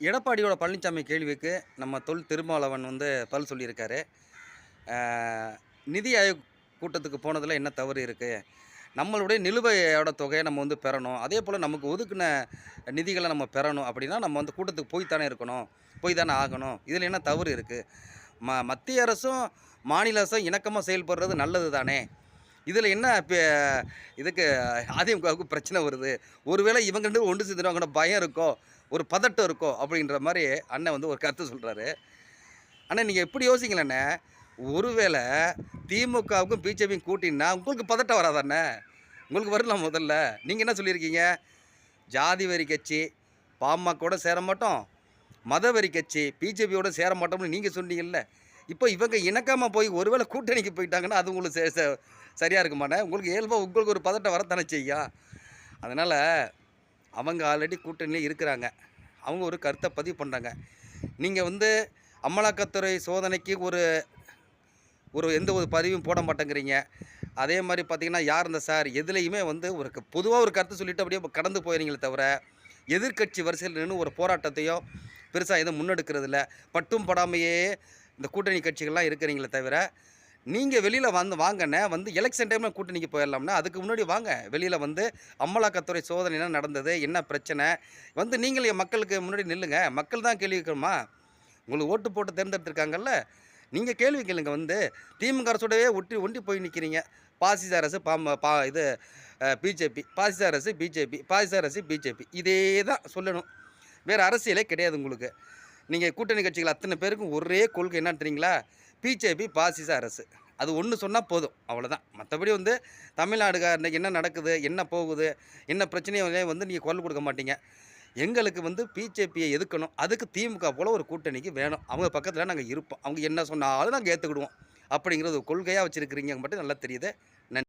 எடப்பாடியோட பழனிசாமி கேள்விக்கு நம்ம திருமாவளவன் பதில் சொல்லியிருக்காரு. ஆ, நிதி ஆயோக் கூட்டத்துக்கு போனதில என்ன தவறு இருக்கு? நம்மளுடைய நிலுவையோட தொகைய நம்ம பெறணும். அதேபோல நமக்கு ஒதுக்குன நிதிகள நம்ம பெறணும் அப்படின்னா, நம்ம கூட்டத்துக்கு போய் தானே இருக்கணும். போய் தானே ஆகணும். இதில என்ன தவறு இருக்கு? மத்திய அரசும், மாநில அரசும் இணக்கமா செயல்படுறது நல்லது தானே! இதில என்ன இதுக்கு அதிமுகவுக்கு பிரச்சனை வருது? ஒருவேளை இவங்க 2 பேரும் ஒன்று சேர்ந்துருவாங்கன்னு பயம் இருக்கோ! ஒரு பதட்டம் இருக்கோ! அப்படின்ற மாரி அண்ணன் ஒரு கருத்து சொல்றாரு. அண்ணா நீங்க இப்படி யோசிங்களேண்ணே, ஒருவேள திமுகவுக்கும், பிஜேபியும் கூட்டணின்னா உங்களுக்கு பதட்டம் வராதா அண்ணே? உங்களுக்கு வரல முதல்ல. நீங்க என்ன சொல்லியிருக்கீங்க? ஜாதி வெறி கட்சி, பாமகவோட சேர மாட்டோம். மதவெறி கட்சி, பிஜேபியோட சேர மாட்டோம்னு நீங்க சொன்னீங்கல்ல. இப்போ இவங்க இணக்கமா போய் ஒருவேளை கூட்டணிக்கு போயிட்டாங்கன்னா, அது உங்களுக்கு சரியா இருக்குமாண்ணே? உங்களுக்கு இயல்பா உங்களுக்கு ஒரு பதட்டம் வரத்தானே செய்யும். அதனால அவங்க ஆல்ரெடி கூட்டணியிலே இருக்கிறாங்க. அவங்க ஒரு கருத்த பதிவு பண்றாங்க. நீங்க அமலாக்கத்துறை சோதனைக்கு ஒரு ஒரு எந்த ஒரு பதிவும் போட மாட்டேங்கிறீங்க. அதே மாரி பார்த்தீங்கன்னா, யார் இந்த சார் எதுலயுமே ஒரு பொதுவா ஒரு கருத்து சொல்லிட்டு அப்படியே கடந்து போயிறீங்களே தவிர, எதிர்க்கட்சி வரிசையில் நின்னு ஒரு போராட்டத்தையோ பெருசா எதுவும் முன்னெடுக்கிறதில்ல. பட்டும் படாமையே இந்த கூட்டணி கட்சிகள்லாம் இருக்கிறீங்களே தவிர, நீங்க வெளியில வாங்கண்ணே. எலக்ஷன் டைம்ல கூட்டணிக்கு போயிரலாம்ண்ணே. அதுக்கு முன்னாடி வாங்க. வெளியில அமலாக்கத்துறை சோதனை என்ன நடந்தது? என்ன பிரச்சனை? நீங்களே மக்களுக்கு முன்னாடி நில்லுங்க. மக்கள் தான் கேள்வி கேட்கணுமா? உங்களுக்கு ஓட்டு போட்டு தேர்ந்தெடுத்திருக்காங்கல்ல. நீங்க கேள்வி கேளுங்க திமுக அரசோடவே ஒண்டி போய் நிக்கிறீங்க. பாசிச அரசு இது பிஜேபி. பாசிச அரசு பிஜேபி. பாசிச அரசு பிஜேபி. இதே தான் சொல்லணும். வேற அரசியலே கிடையாது உங்களுக்கு. நீங்க கூட்டணி கட்சிகள் அத்தனை பேருக்கும் ஒரே கொள்கை என்னன்னு தெரியுங்களா? பிஜேபி பாசிச அரசு. அது ஒண்ணு சொன்னா போதும். அவ்வளோதான். மத்தபடி தமிழ்நாடுக இன்னைக்கு என்ன நடக்குது? என்ன போகுது? என்ன பிரச்சனையும் நீங்க குரல் கொடுக்க மாட்டீங்க. எங்களுக்கு பிஜேபிய எதுக்கணும். அதுக்கு திமுக போல ஒரு கூட்டணிக்கு வேணும். அவங்க பக்கத்துல நாங்க இருப்போம். அவங்க என்ன சொன்னாலும் நாங்க ஏத்துக்கிடுவோம். அப்படிங்கிற ஒரு கொள்கையா வச்சிருக்கிறீங்க மட்டும் நல்லா தெரியுது. நன்றி.